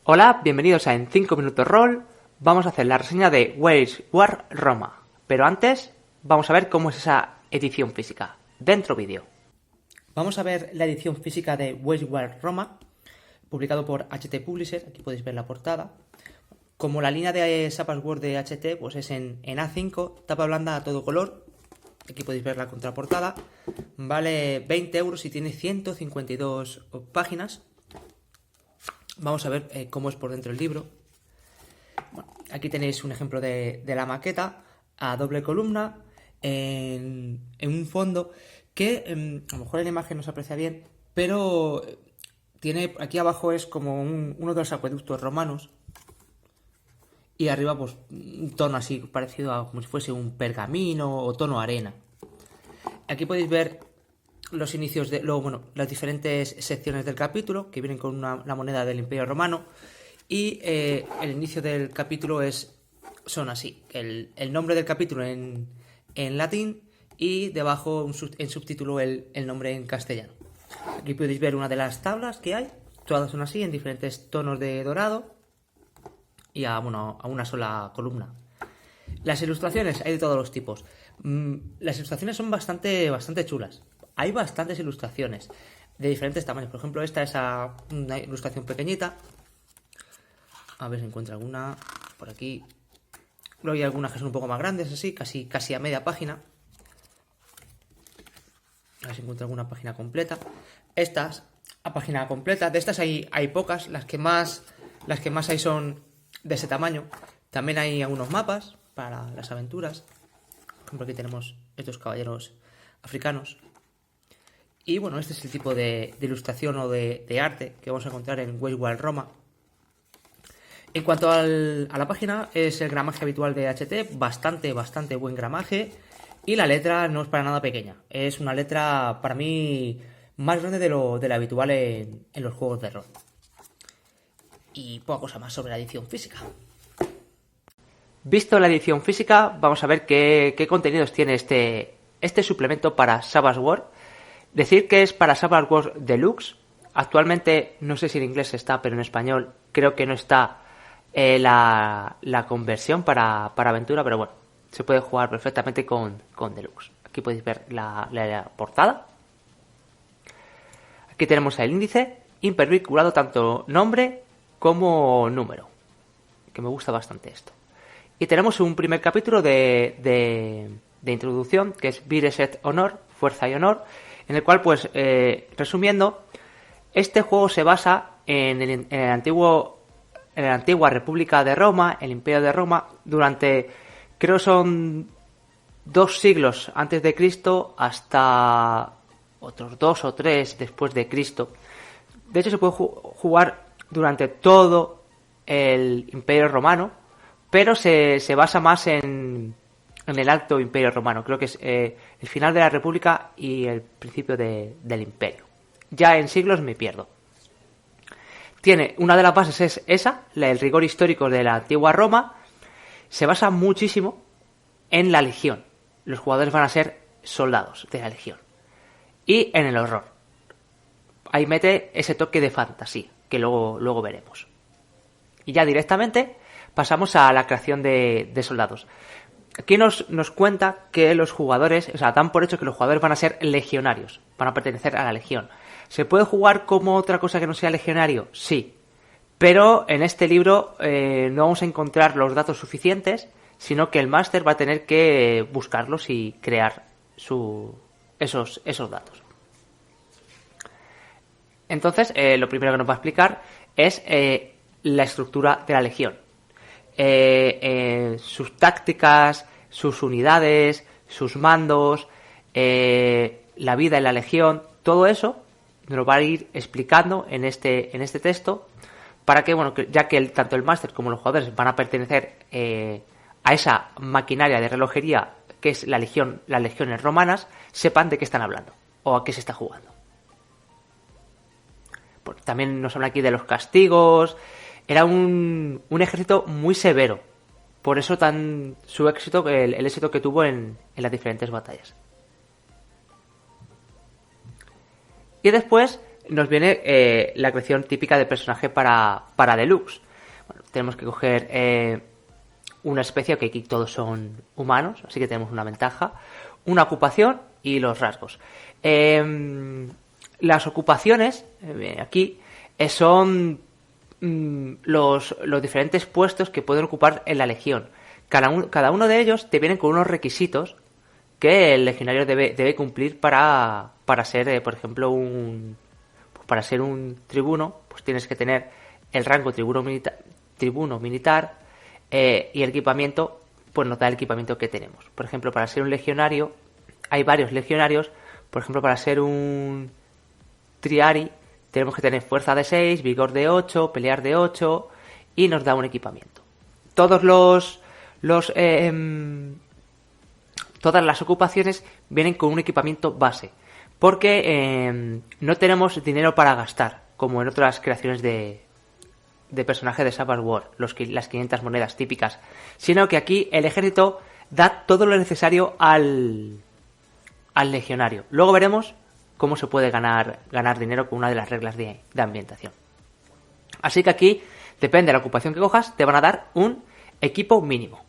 Hola, bienvenidos a En 5 Minutos Roll. Vamos a hacer la reseña de Wage War Roma. Pero antes, vamos a ver cómo es esa edición física. Dentro vídeo. Vamos a ver la edición física de Wage War Roma, publicado por HT Publisher. Aquí podéis ver la portada. Como la línea de Savage Worlds de HT, pues es en A5, tapa blanda a todo color. Aquí podéis ver la contraportada. Vale 20 euros y tiene 152 páginas. Vamos a ver cómo es por dentro el libro. Bueno, aquí tenéis un ejemplo de la maqueta a doble columna en un fondo que a lo mejor en la imagen no se aprecia bien, pero tiene aquí abajo es como uno de los acueductos romanos y arriba pues un tono así parecido a como si fuese un pergamino o tono arena. Aquí podéis ver los inicios de las diferentes secciones del capítulo que vienen con la moneda del Imperio Romano y el inicio del capítulo son así, el nombre del capítulo en latín y debajo en subtítulo el nombre en castellano. Aquí podéis ver una de las tablas que hay, todas son así en diferentes tonos de dorado y a una sola columna. Las ilustraciones hay de todos los tipos. Las ilustraciones son bastante chulas. Hay bastantes ilustraciones de diferentes tamaños. Por ejemplo, esta es una ilustración pequeñita. A ver si encuentro alguna por aquí. Luego hay algunas que son un poco más grandes, así, casi a media página. A ver si encuentro alguna página completa. Estas, a página completa. De estas hay pocas. Las que más hay son de ese tamaño. También hay algunos mapas para las aventuras. Por ejemplo, aquí tenemos estos caballeros africanos. Y bueno, este es el tipo de ilustración o de arte que vamos a encontrar en Wage War Roma. En cuanto a la página, es el gramaje habitual de HT, bastante buen gramaje. Y la letra no es para nada pequeña. Es una letra, para mí, más grande de lo habitual en los juegos de rol. Y poca cosa más sobre la edición física. Visto la edición física, vamos a ver qué contenidos tiene este suplemento para Savage Worlds. Decir que es para Savage Worlds Deluxe. Actualmente, no sé si en inglés está, pero en español creo que no está la conversión para aventura, pero bueno, se puede jugar perfectamente con Deluxe. Aquí podéis ver la portada. Aquí tenemos el índice impervinculado, tanto nombre como número, que me gusta bastante esto. Y tenemos un primer capítulo de introducción, que es Vireset Honor, Fuerza y Honor, en el cual, pues, resumiendo, este juego se basa en la antigua República de Roma, el Imperio de Roma, durante, creo son 2 siglos antes de Cristo hasta otros 2 o 3 después de Cristo. De hecho, se puede jugar durante todo el Imperio Romano, pero se basa más en el Alto Imperio Romano. Creo que es el final de la República y el principio del Imperio. Ya en siglos me pierdo. Tiene una de las bases es esa, el rigor histórico de la antigua Roma. Se basa muchísimo en la legión. Los jugadores van a ser soldados de la legión. Y en el horror. Ahí mete ese toque de fantasía, que luego veremos. Y ya directamente pasamos a la creación de soldados. Aquí nos cuenta que los jugadores, o sea, dan por hecho que los jugadores van a ser legionarios, van a pertenecer a la legión. ¿Se puede jugar como otra cosa que no sea legionario? Sí. Pero en este libro no vamos a encontrar los datos suficientes, sino que el máster va a tener que buscarlos y crear esos datos. Entonces, lo primero que nos va a explicar es la estructura de la legión. Sus tácticas, sus unidades, sus mandos, la vida en la legión, todo eso nos lo va a ir explicando en este texto para que, ya que tanto el máster como los jugadores van a pertenecer a esa maquinaria de relojería que es las legiones romanas, sepan de qué están hablando o a qué se está jugando. También nos habla aquí de los castigos. Era un ejército muy severo. Por eso su éxito, el éxito que tuvo en las diferentes batallas. Y después nos viene la creación típica de personaje para Deluxe. Bueno, tenemos que coger una especie, que aquí todos son humanos, así que tenemos una ventaja, una ocupación y los rasgos. Las ocupaciones, aquí, son los diferentes puestos que pueden ocupar en la legión. Cada uno de ellos te vienen con unos requisitos que el legionario debe cumplir para ser, por ejemplo, para ser un tribuno, pues tienes que tener el rango tribuno militar y el equipamiento, pues nos da el equipamiento que tenemos. Por ejemplo, para ser un legionario, hay varios legionarios. Por ejemplo, para ser un triari tenemos que tener fuerza de 6, vigor de 8, pelear de 8 y nos da un equipamiento. Todas las ocupaciones vienen con un equipamiento base, porque no tenemos dinero para gastar, como en otras creaciones de personajes de Savage War, las 500 monedas típicas, sino que aquí el ejército da todo lo necesario al legionario. Luego veremos cómo se puede ganar dinero con una de las reglas de ambientación. Así que aquí, depende de la ocupación que cojas, te van a dar un equipo mínimo.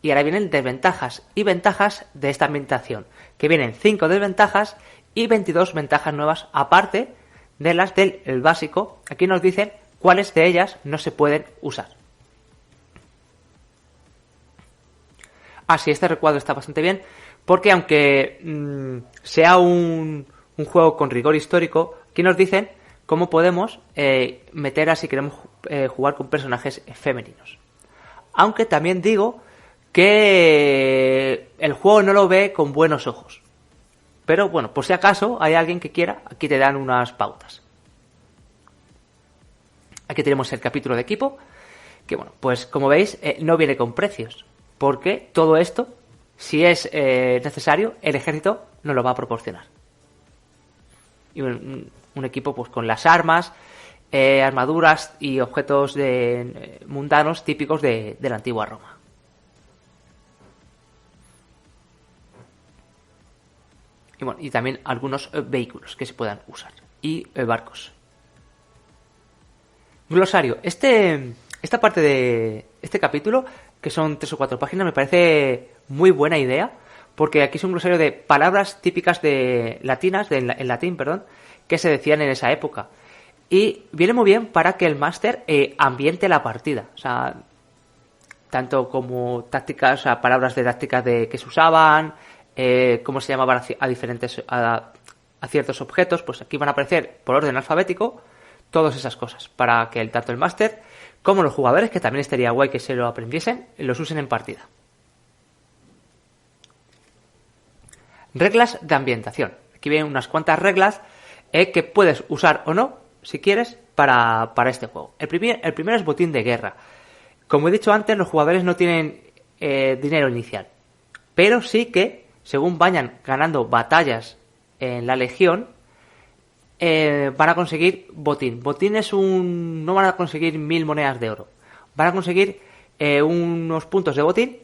Y ahora vienen desventajas y ventajas de esta ambientación, que vienen 5 desventajas y 22 ventajas nuevas, aparte de las del básico. Aquí nos dicen cuáles de ellas no se pueden usar. Así, este recuadro está bastante bien, porque aunque sea un juego con rigor histórico, aquí nos dicen cómo podemos meter si queremos jugar con personajes femeninos. Aunque también digo que el juego no lo ve con buenos ojos. Pero bueno, por si acaso hay alguien que quiera, aquí te dan unas pautas. Aquí tenemos el capítulo de equipo, que bueno, pues como veis no viene con precios, porque todo esto, si es necesario, el ejército nos lo va a proporcionar. Y un equipo pues con las armas, armaduras y objetos mundanos típicos de la antigua Roma. Y bueno, y también algunos vehículos que se puedan usar. Y barcos. Glosario. Esta parte de este capítulo, que son 3 o 4 páginas, me parece muy buena idea, porque aquí es un glosario de palabras típicas latinas, en latín, que se decían en esa época. Y viene muy bien para que el máster ambiente la partida. O sea, tanto como tácticas, o sea, palabras didácticas que se usaban, cómo se llamaban a ciertos objetos, pues aquí van a aparecer por orden alfabético todas esas cosas, para que tanto el máster como los jugadores, que también estaría guay que se lo aprendiesen, los usen en partida. Reglas de ambientación. Aquí vienen unas cuantas reglas que puedes usar o no, si quieres, para este juego. El primero es botín de guerra. Como he dicho antes, los jugadores no tienen dinero inicial, pero sí que según vayan ganando batallas en la legión, van a conseguir botín. Botín no van a conseguir 1000 monedas de oro. Van a conseguir unos puntos de botín.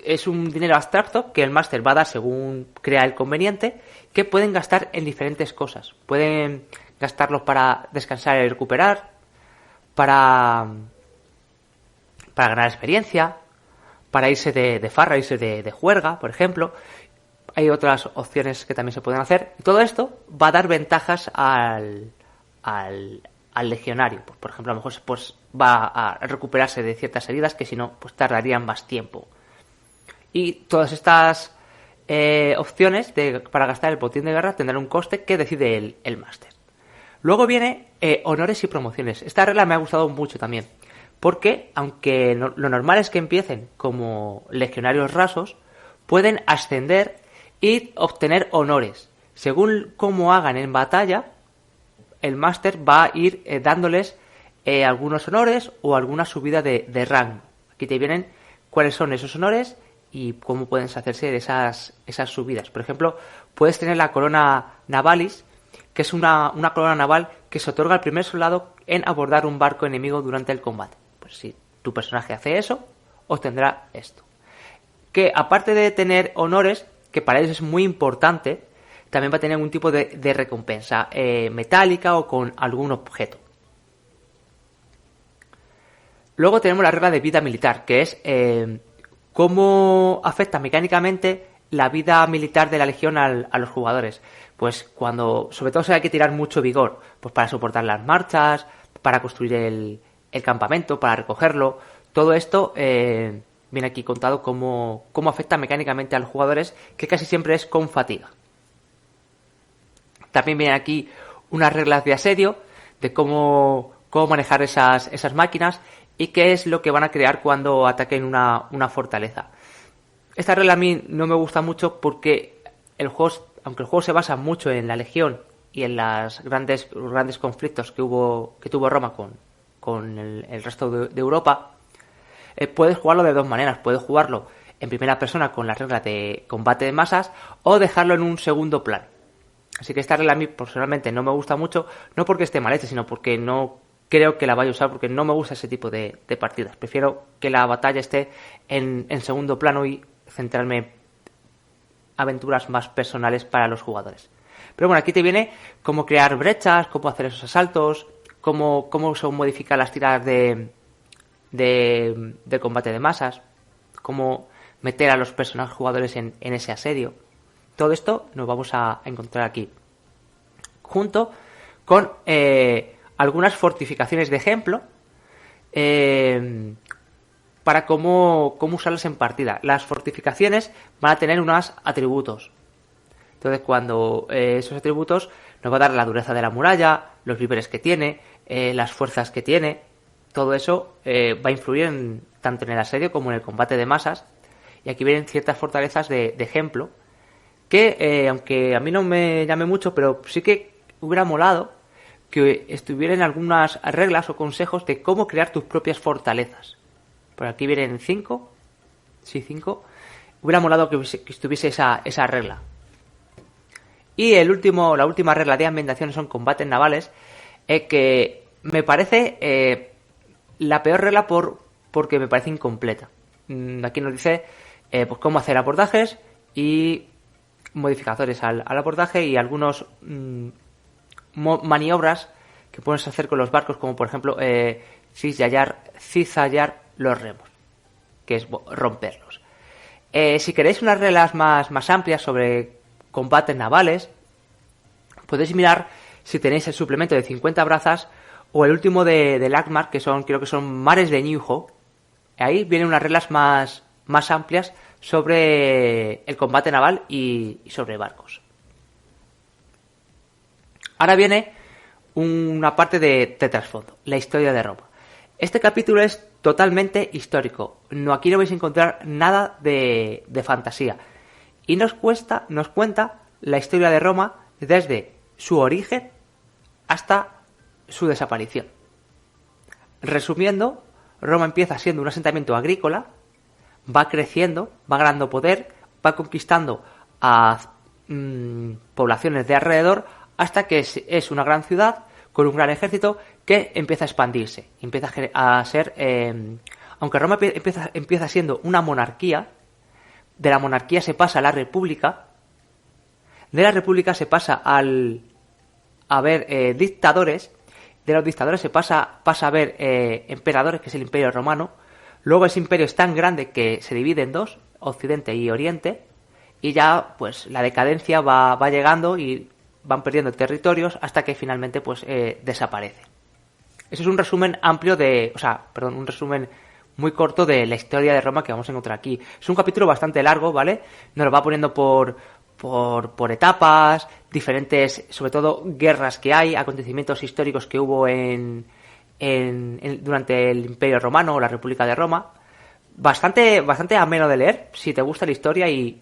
Es un dinero abstracto que el máster va a dar según crea el conveniente, que pueden gastar en diferentes cosas. Pueden gastarlos para descansar y recuperar, para ganar experiencia, para irse de farra, irse de juerga, por ejemplo. Hay otras opciones que también se pueden hacer. Y todo esto va a dar ventajas al legionario. Pues, por ejemplo, a lo mejor pues, va a recuperarse de ciertas heridas que si no, pues tardarían más tiempo. Y todas estas opciones para gastar el botín de guerra tendrán un coste que decide el máster. Luego viene honores y promociones. Esta regla me ha gustado mucho también. Porque, aunque lo normal es que empiecen como legionarios rasos, pueden ascender y obtener honores. Según cómo hagan en batalla, el máster va a ir dándoles algunos honores o alguna subida de rango. Aquí te vienen cuáles son esos honores y cómo pueden hacerse de esas subidas. Por ejemplo, puedes tener la corona navalis, que es una corona naval que se otorga al primer soldado en abordar un barco enemigo durante el combate. Pues si tu personaje hace eso, obtendrá esto. Que aparte de tener honores, que para ellos es muy importante, también va a tener algún tipo de recompensa metálica o con algún objeto. Luego tenemos la regla de vida militar, que es cómo afecta mecánicamente la vida militar de la legión a los jugadores. Pues cuando, sobre todo, se hay que tirar mucho vigor, pues para soportar las marchas, para construir el campamento, para recogerlo. Todo esto viene aquí contado cómo afecta mecánicamente a los jugadores, que casi siempre es con fatiga. También vienen aquí unas reglas de asedio, de cómo manejar esas máquinas y qué es lo que van a crear cuando ataquen una fortaleza. Esta regla a mí no me gusta mucho porque aunque el juego se basa mucho en la legión y en los grandes conflictos que tuvo Roma con el resto de Europa, puedes jugarlo de dos maneras. Puedes jugarlo en primera persona con las reglas de combate de masas o dejarlo en un segundo plano. Así que esta regla a mí personalmente no me gusta mucho, no porque esté mal hecha, sino porque no creo que la vaya a usar, porque no me gusta ese tipo de partidas. Prefiero que la batalla esté en segundo plano y centrarme en aventuras más personales para los jugadores. Pero bueno, aquí te viene cómo crear brechas, cómo hacer esos asaltos, cómo se modifican las tiradas de combate de masas, cómo meter a los personajes jugadores en ese asedio. Todo esto nos vamos a encontrar aquí, junto con algunas fortificaciones de ejemplo para cómo usarlas en partida. Las fortificaciones van a tener unos atributos. Entonces, cuando esos atributos nos va a dar la dureza de la muralla, los víveres que tiene, las fuerzas que tiene. Todo eso va a influir tanto en el asedio como en el combate de masas. Y aquí vienen ciertas fortalezas de ejemplo que, aunque a mí no me llame mucho, pero sí que hubiera molado que estuvieran algunas reglas o consejos de cómo crear tus propias fortalezas. Por aquí vienen 5. Sí, 5. Hubiera molado que estuviese esa regla. Y la última regla de ambientación son combates navales, que me parece la peor regla porque me parece incompleta. Aquí nos dice pues cómo hacer abordajes y modificadores al abordaje y algunos maniobras que puedes hacer con los barcos, como por ejemplo cizallar los remos, que es romperlos. Si queréis unas reglas más amplias sobre combates navales, podéis mirar si tenéis el suplemento de 50 brazas o el último de Lagmar, creo que son mares de New Hope. Ahí vienen unas reglas más amplias sobre el combate naval y sobre barcos. Ahora viene una parte de trasfondo, la historia de Roma. Este capítulo es totalmente histórico. Aquí no vais a encontrar nada de fantasía. Y nos cuenta la historia de Roma desde su origen hasta su desaparición. Resumiendo, Roma empieza siendo un asentamiento agrícola, va creciendo, va ganando poder, va conquistando a poblaciones de alrededor hasta que es una gran ciudad con un gran ejército que empieza a expandirse, empieza a ser, aunque Roma empieza siendo una monarquía, de la monarquía se pasa a la república, de la república se pasa a ver dictadores, de los dictadores se pasa a ver emperadores, que es el Imperio Romano. Luego ese imperio es tan grande que se divide en dos, Occidente y Oriente, y ya pues la decadencia va llegando y van perdiendo territorios hasta que finalmente pues desaparece. Eso es un resumen un resumen muy corto de la historia de Roma que vamos a encontrar aquí. Es un capítulo bastante largo, ¿vale? Nos lo va poniendo por etapas, diferentes, sobre todo guerras que hay, acontecimientos históricos que hubo durante el Imperio Romano o la República de Roma. Bastante ameno de leer si te gusta la historia y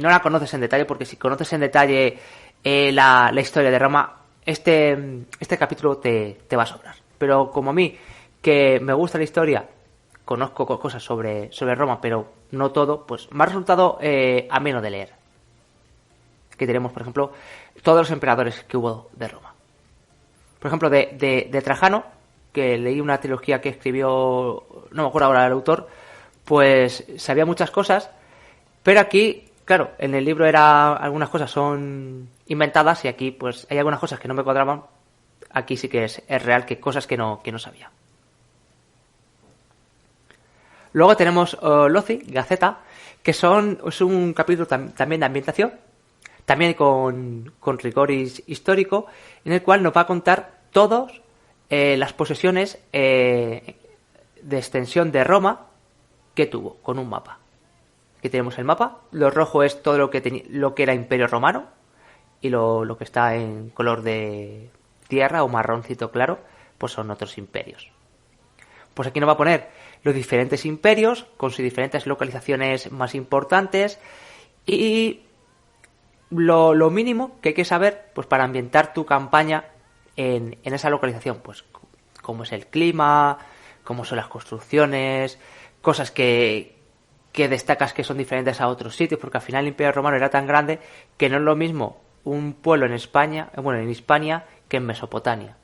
no la conoces en detalle, porque si conoces en detalle la historia de Roma, este capítulo te va a sobrar. Pero como a mí, que me gusta la historia, conozco cosas sobre Roma, pero no todo, pues me ha resultado ameno de leer. Aquí tenemos, por ejemplo, todos los emperadores que hubo de Roma. Por ejemplo, de Trajano, que leí una trilogía que escribió, no me acuerdo ahora el autor, pues sabía muchas cosas, pero aquí Claro, en el libro algunas cosas son inventadas y aquí pues hay algunas cosas que no me cuadraban. Aquí sí que es real, que cosas que no sabía. Luego tenemos Lozi, Gaceta, que es un capítulo también de ambientación, también con rigor histórico, en el cual nos va a contar todas las posesiones de extensión de Roma que tuvo, con un mapa. Aquí tenemos el mapa, lo rojo es todo lo que era Imperio Romano, y lo que está en color de tierra o marroncito claro, pues son otros imperios. Pues aquí nos va a poner los diferentes imperios con sus diferentes localizaciones más importantes y lo mínimo que hay que saber pues para ambientar tu campaña en esa localización, pues cómo es el clima, cómo son las construcciones, cosas que destacas que son diferentes a otros sitios, porque al final el Imperio Romano era tan grande que no es lo mismo un pueblo en España, en Hispania, que en Mesopotamia.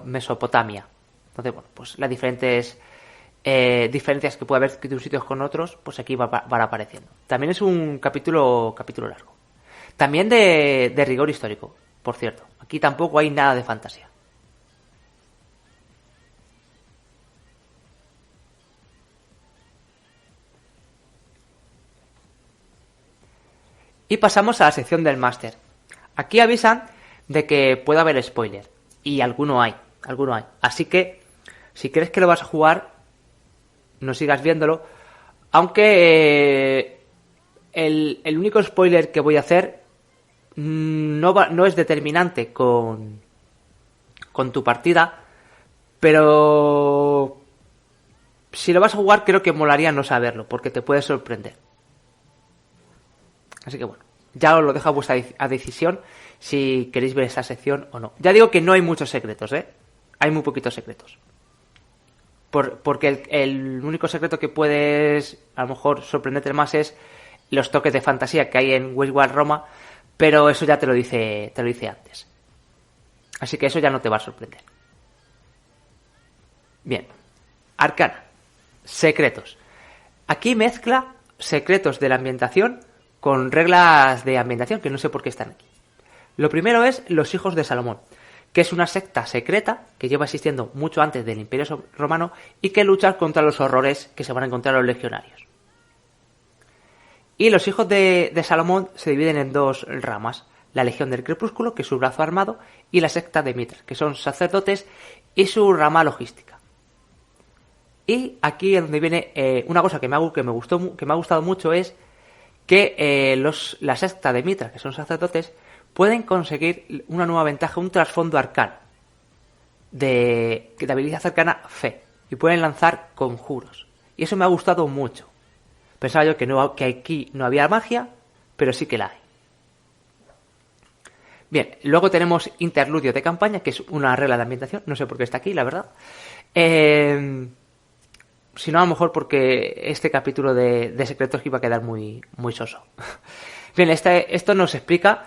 Mesopotamia. Entonces, bueno, pues las diferentes diferencias que puede haber de unos sitios con otros, pues aquí van apareciendo. También es un capítulo largo. También de rigor histórico, por cierto. Aquí tampoco hay nada de fantasía. Y pasamos a la sección del máster. Aquí avisan de que puede haber spoiler. Y alguno hay. Así que, si crees que lo vas a jugar, no sigas viéndolo. Aunque el único spoiler que voy a hacer no es determinante con tu partida. Pero si lo vas a jugar, creo que molaría no saberlo, porque te puede sorprender. Así que bueno, ya os lo dejo a vuestra decisión si queréis ver esa sección o no. Ya digo que no hay muchos secretos, hay muy poquitos secretos. Porque el único secreto que puedes a lo mejor sorprenderte más es los toques de fantasía que hay en Westward Roma, pero eso ya te lo dice antes. Así que eso ya no te va a sorprender. Bien, Arcana, secretos. Aquí mezcla secretos de la ambientación con reglas de ambientación que no sé por qué están aquí. Lo primero es los hijos de Salomón, que es una secta secreta que lleva existiendo mucho antes del Imperio Romano y que lucha contra los horrores que se van a encontrar los legionarios. Y los hijos de Salomón se dividen en dos ramas: la Legión del Crepúsculo, que es su brazo armado, y la secta de Mitra, que son sacerdotes y su rama logística. Y aquí es donde viene una cosa que me ha gustado mucho, es que la secta de Mitra, que son sacerdotes, pueden conseguir una nueva ventaja, un trasfondo arcano de habilidad arcana fe, y pueden lanzar conjuros. Y eso me ha gustado mucho. Pensaba yo que aquí no había magia, pero sí que la hay. Bien, luego tenemos interludio de campaña, que es una regla de ambientación. No sé por qué está aquí, la verdad. Si no, a lo mejor porque este capítulo de secretos iba a quedar muy, muy soso. Bien, esto nos explica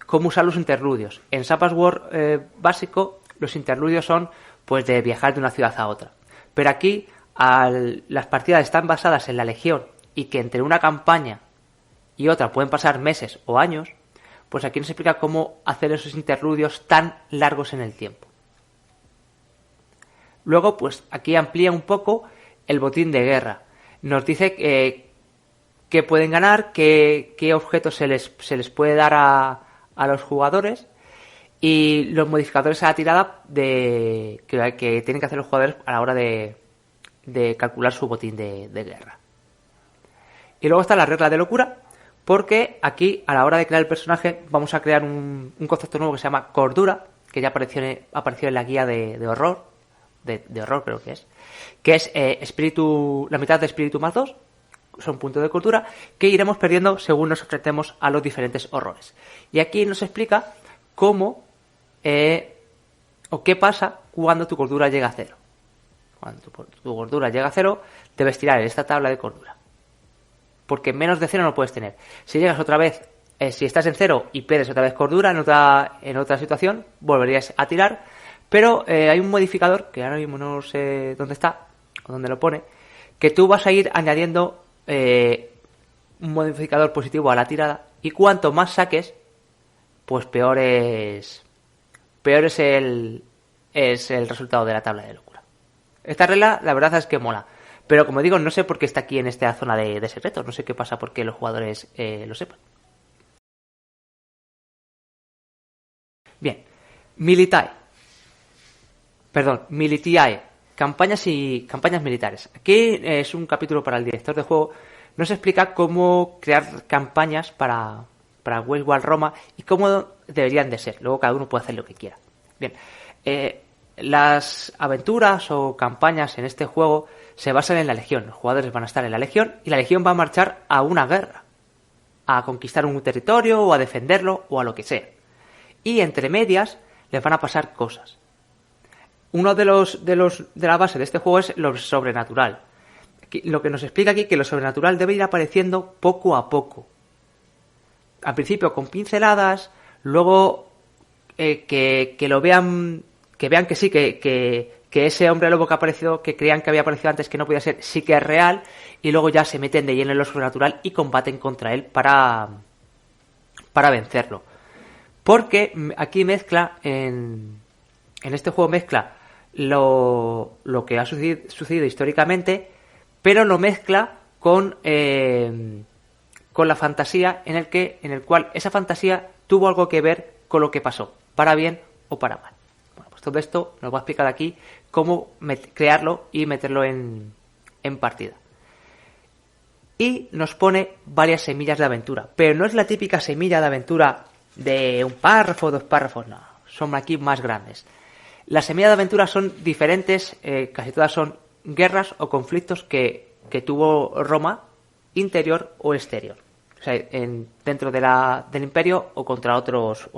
cómo usar los interludios. En Savage World básico, los interludios son pues de viajar de una ciudad a otra. Pero aquí, las partidas están basadas en la Legión y que entre una campaña y otra pueden pasar meses o años, pues aquí nos explica cómo hacer esos interludios tan largos en el tiempo. Luego, pues aquí amplía un poco el botín de guerra. Nos dice que pueden ganar, qué objetos se les puede dar a los jugadores y los modificadores a la tirada que tienen que hacer los jugadores a la hora de calcular su botín de guerra. Y luego está la regla de locura, porque aquí a la hora de crear el personaje vamos a crear un concepto nuevo que se llama cordura, que ya apareció en la guía de horror. De horror creo que es espíritu, la mitad de espíritu más 2, son puntos de cordura que iremos perdiendo según nos enfrentemos a los diferentes horrores. Y aquí nos explica cómo o qué pasa cuando tu cordura llega a 0. Cuando tu cordura llega a 0, debes tirar en esta tabla de cordura, porque menos de 0 no puedes tener. Si llegas otra vez, si estás en 0 y pierdes otra vez cordura en otra situación, volverías a tirar. Pero hay un modificador, que ahora mismo no sé dónde está, o dónde lo pone, que tú vas a ir añadiendo un modificador positivo a la tirada, y cuanto más saques, pues peor es el resultado de la tabla de locura. Esta regla, la verdad es que mola. Pero como digo, no sé por qué está aquí en esta zona de secretos. No sé qué pasa porque los jugadores lo sepan. Bien. Militiae. Campañas militares. Aquí es un capítulo para el director de juego. Nos explica cómo crear campañas para Wage War Roma y cómo deberían de ser. Luego cada uno puede hacer lo que quiera. Bien. Las aventuras o campañas en este juego se basan en la legión. Los jugadores van a estar en la legión y la legión va a marchar a una guerra, a conquistar un territorio o a defenderlo o a lo que sea. Y entre medias les van a pasar cosas. Uno de la base de este juego es lo sobrenatural. Lo que nos explica aquí que lo sobrenatural debe ir apareciendo poco a poco. Al principio con pinceladas, luego que lo vean, que vean que sí, que ese hombre lobo que ha aparecido, que creían que había aparecido antes que no podía ser, sí que es real, y luego ya se meten de lleno en lo sobrenatural y combaten contra él para vencerlo. Porque aquí mezcla, en este juego mezcla lo que ha sucedido históricamente, pero lo mezcla con la fantasía en el cual esa fantasía tuvo algo que ver con lo que pasó, para bien o para mal. Bueno, pues todo esto nos va a explicar aquí cómo crearlo y meterlo en partida. Y nos pone varias semillas de aventura, pero no es la típica semilla de aventura de un párrafo, 2 párrafos, no, son aquí más grandes. Las semillas de aventura son diferentes, casi todas son guerras o conflictos que tuvo Roma, interior o exterior. O sea, dentro del imperio o contra otros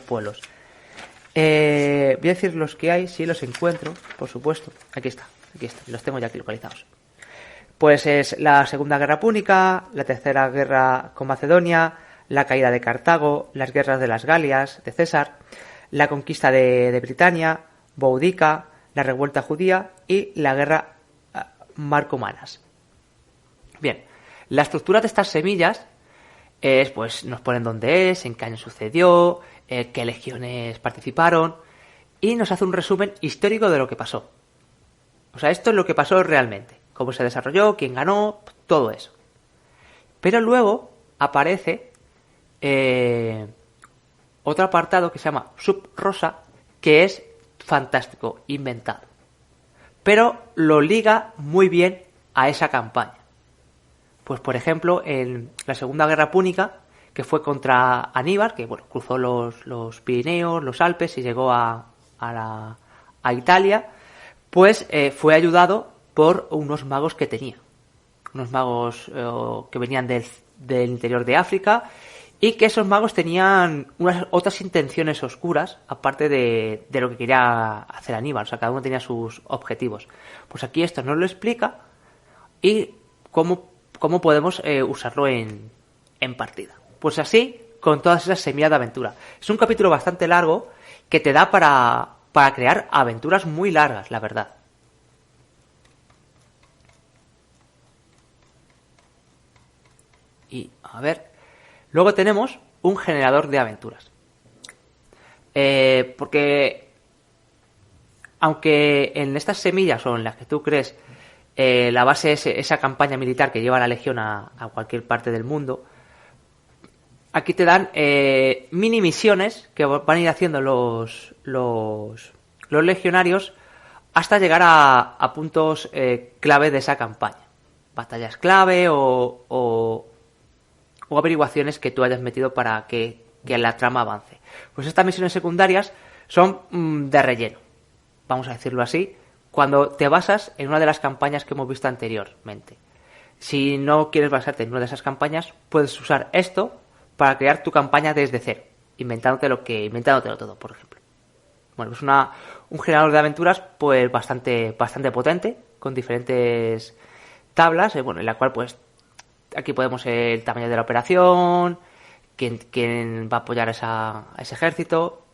pueblos. Voy a decir los que hay, si los encuentro, por supuesto. Aquí está, los tengo ya aquí localizados. Pues es la Segunda Guerra Púnica, la Tercera Guerra con Macedonia, la caída de Cartago, las guerras de las Galias, de César, la conquista de Britania, Boudica, la revuelta judía y la guerra marcomanas. Bien, la estructura de estas semillas es, pues, nos ponen dónde es, en qué año sucedió, qué legiones participaron, y nos hace un resumen histórico de lo que pasó. O sea, esto es lo que pasó realmente, cómo se desarrolló, quién ganó, todo eso. Pero luego aparece otro apartado que se llama Sub-Rosa, que es fantástico, inventado. Pero lo liga muy bien a esa campaña. Pues por ejemplo, en la Segunda Guerra Púnica, que fue contra Aníbal, que bueno, cruzó los Pirineos, los Alpes y llegó a Italia, pues fue ayudado por unos magos que tenía. Unos magos que venían del interior de África, y que esos magos tenían unas otras intenciones oscuras, aparte de lo que quería hacer Aníbal. O sea, cada uno tenía sus objetivos. Pues aquí esto nos lo explica y cómo podemos usarlo en partida. Pues así, con todas esas semillas de aventura. Es un capítulo bastante largo que te da para crear aventuras muy largas, la verdad. Y, a ver, luego tenemos un generador de aventuras. Porque, aunque en estas semillas o en las que tú crees, la base es esa campaña militar que lleva la legión a cualquier parte del mundo, aquí te dan mini misiones que van a ir haciendo los legionarios hasta llegar a puntos clave de esa campaña. Batallas clave o averiguaciones que tú hayas metido para que la trama avance. Pues estas misiones secundarias son de relleno, vamos a decirlo así, cuando te basas en una de las campañas que hemos visto anteriormente. Si no quieres basarte en una de esas campañas, puedes usar esto para crear tu campaña desde cero, inventándotelo todo, por ejemplo. Bueno, es un generador de aventuras pues bastante potente, con diferentes tablas, en la cual pues aquí podemos el tamaño de la operación, quién va a apoyar a ese ejército,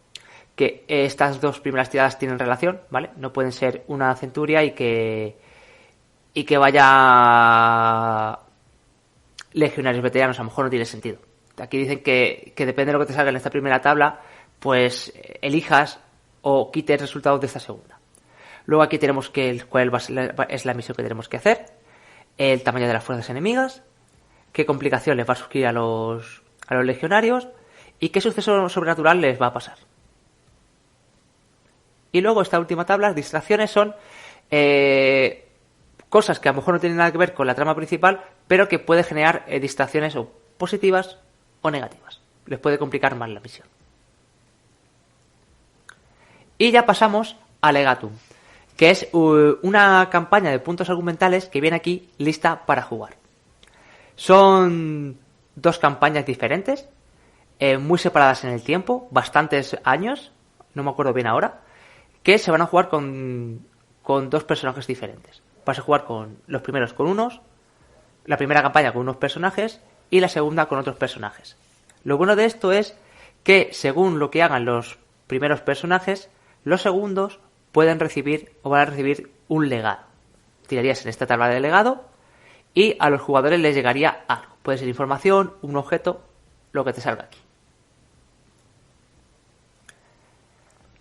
que estas dos primeras tiradas tienen relación, ¿vale? No pueden ser una centuria y que vaya legionarios veteranos, a lo mejor no tiene sentido. Aquí dicen que depende de lo que te salga en esta primera tabla, pues elijas o quites resultados de esta segunda. Luego aquí tenemos cuál es la misión que tenemos que hacer, el tamaño de las fuerzas enemigas, qué complicación les va a surgir a los legionarios y qué suceso sobrenatural les va a pasar. Y luego esta última tabla, las distracciones, son cosas que a lo mejor no tienen nada que ver con la trama principal, pero que puede generar distracciones o positivas o negativas. Les puede complicar más la misión. Y ya pasamos a Legatum, que es una campaña de puntos argumentales que viene aquí lista para jugar. Son 2 campañas diferentes, muy separadas en el tiempo, bastantes años, no me acuerdo bien ahora, que se van a jugar con 2 personajes diferentes. Vas a jugar con los primeros con unos, la primera campaña con unos personajes y la segunda con otros personajes. Lo bueno de esto es que según lo que hagan los primeros personajes, los segundos pueden recibir o van a recibir un legado. Tirarías en esta tabla de legado y a los jugadores les llegaría algo. Puede ser información, un objeto, lo que te salga aquí.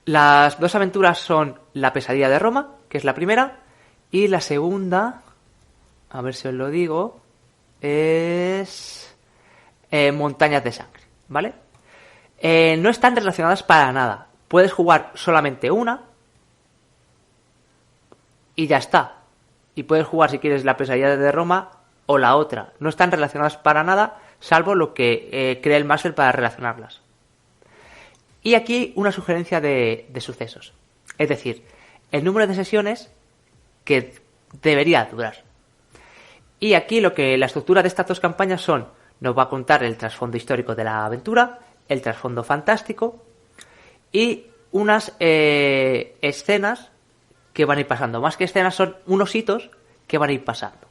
Las 2 aventuras son La pesadilla de Roma, que es la primera, y la segunda, a ver si os lo digo, es Montañas de Sangre, ¿vale? No están relacionadas para nada. Puedes jugar solamente una y ya está. Y puedes jugar, si quieres, La pesadilla de Roma o la otra. No están relacionadas para nada, salvo lo que crea el máster para relacionarlas. Y aquí una sugerencia de sucesos. Es decir, el número de sesiones que debería durar. Y aquí la estructura de estas 2 campañas nos va a contar el trasfondo histórico de la aventura, el trasfondo fantástico y unas escenas que van a ir pasando. Más que escenas, son unos hitos que van a ir pasando.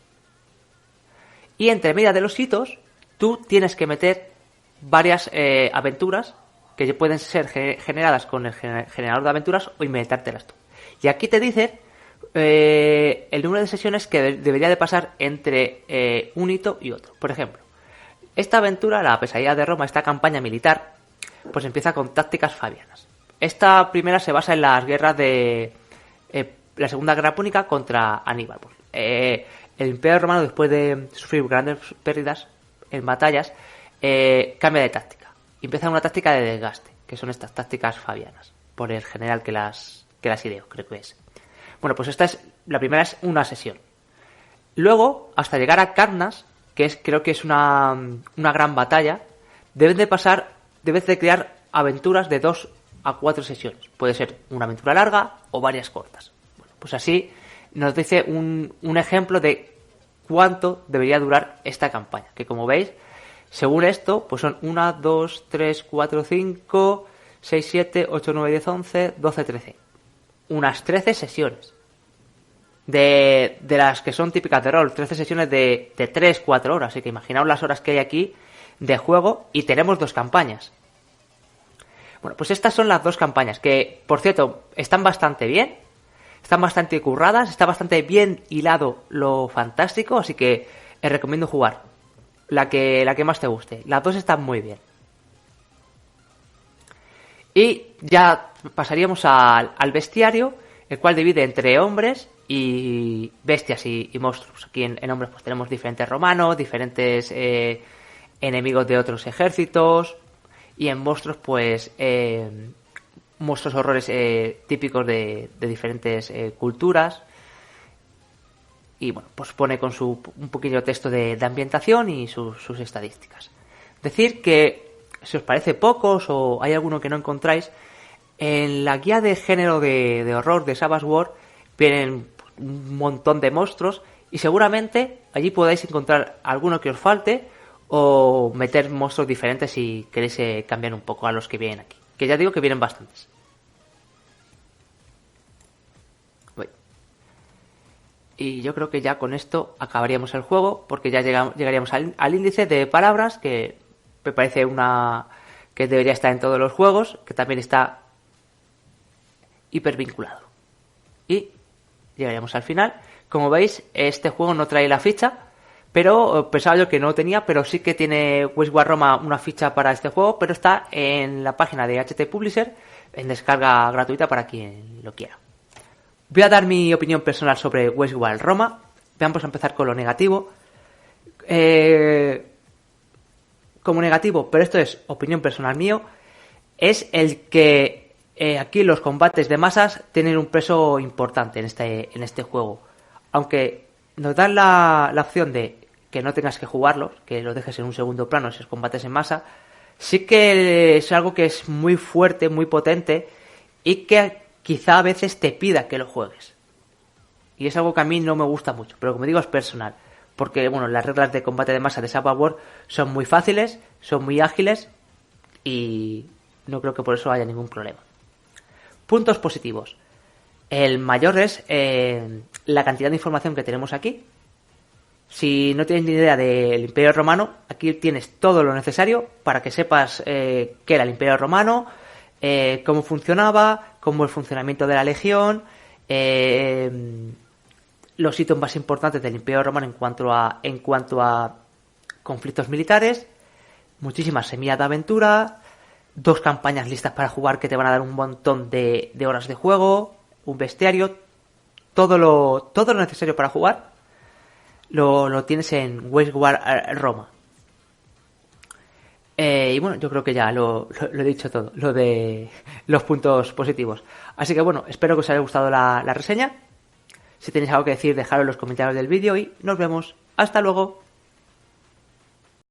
Y entre medio de los hitos, tú tienes que meter varias aventuras que pueden ser generadas con el generador de aventuras o inventártelas tú. Y aquí te dice el número de sesiones que debería de pasar entre un hito y otro. Por ejemplo, esta aventura, La pesadilla de Roma, esta campaña militar, pues empieza con tácticas fabianas. Esta primera se basa en las guerras de la Segunda Guerra Púnica contra Aníbal. Pues, el Imperio Romano, después de sufrir grandes pérdidas en batallas, cambia de táctica. Empieza una táctica de desgaste, que son estas tácticas fabianas, por el general que las ideó, creo que es. Bueno, pues la primera es una sesión. Luego, hasta llegar a Carnas, creo que es una gran batalla, debes de crear aventuras de 2 a 4 sesiones. Puede ser una aventura larga o varias cortas. Bueno, pues así nos dice un ejemplo de cuánto debería durar esta campaña, que como veis, según esto, pues son 1, 2, 3, 4, 5, 6, 7, 8, 9, 10, 11, 12, 13. Unas 13 sesiones. De las que son típicas de rol, 13 sesiones de 3, 4 horas. Así que imaginaos las horas que hay aquí de juego y tenemos 2 campañas. Bueno, pues estas son las 2 campañas que, por cierto, están bastante bien. Están bastante curradas, está bastante bien hilado lo fantástico, así que os recomiendo jugar. La que más te guste. Las 2 están muy bien. Y ya pasaríamos al bestiario, el cual divide entre hombres y bestias y monstruos. Aquí en hombres pues tenemos diferentes romanos, diferentes enemigos de otros ejércitos. Y en monstruos pues monstruos horrores típicos de diferentes culturas. Y bueno, pues pone con un pequeño texto de ambientación y sus estadísticas. Decir que, si os parece pocos o hay alguno que no encontráis, en la guía de género de horror de Savage Worlds vienen un montón de monstruos y seguramente allí podáis encontrar alguno que os falte o meter monstruos diferentes si queréis cambiar un poco a los que vienen aquí. Que ya digo que vienen bastantes. Y yo creo que ya con esto acabaríamos el juego, porque ya llegaríamos al índice de palabras, que me parece que debería estar en todos los juegos, que también está hipervinculado. Y llegaríamos al final. Como veis, este juego no trae la ficha, pero pensaba yo que no tenía, pero sí que tiene Westward Roma una ficha para este juego, pero está en la página de HT Publisher en descarga gratuita para quien lo quiera. Voy a dar mi opinión personal sobre Westward Roma. Vamos a empezar con lo negativo. Como negativo, pero esto es opinión personal mío, es el que aquí los combates de masas tienen un peso importante en este juego. Aunque nos dan la opción de que no tengas que jugarlos, que los dejes en un segundo plano esos combates en masa, sí que es algo que es muy fuerte, muy potente y que quizá a veces te pida que lo juegues. Y es algo que a mí no me gusta mucho, pero como digo es personal. Porque bueno, las reglas de combate de masa de Savage Worlds son muy fáciles, son muy ágiles y no creo que por eso haya ningún problema. Puntos positivos. El mayor es la cantidad de información que tenemos aquí. Si no tienes ni idea del Imperio Romano, aquí tienes todo lo necesario para que sepas qué era el Imperio Romano, cómo funcionaba, cómo el funcionamiento de la Legión, los hitos más importantes del Imperio Romano en cuanto a conflictos militares, muchísimas semillas de aventura, 2 campañas listas para jugar que te van a dar un montón de horas de juego, un bestiario, todo lo necesario para jugar lo tienes en Westward Roma. Y bueno, yo creo que ya lo he dicho todo, lo de los puntos positivos. Así que bueno, espero que os haya gustado la reseña. Si tenéis algo que decir, dejadlo en los comentarios del vídeo y nos vemos. ¡Hasta luego!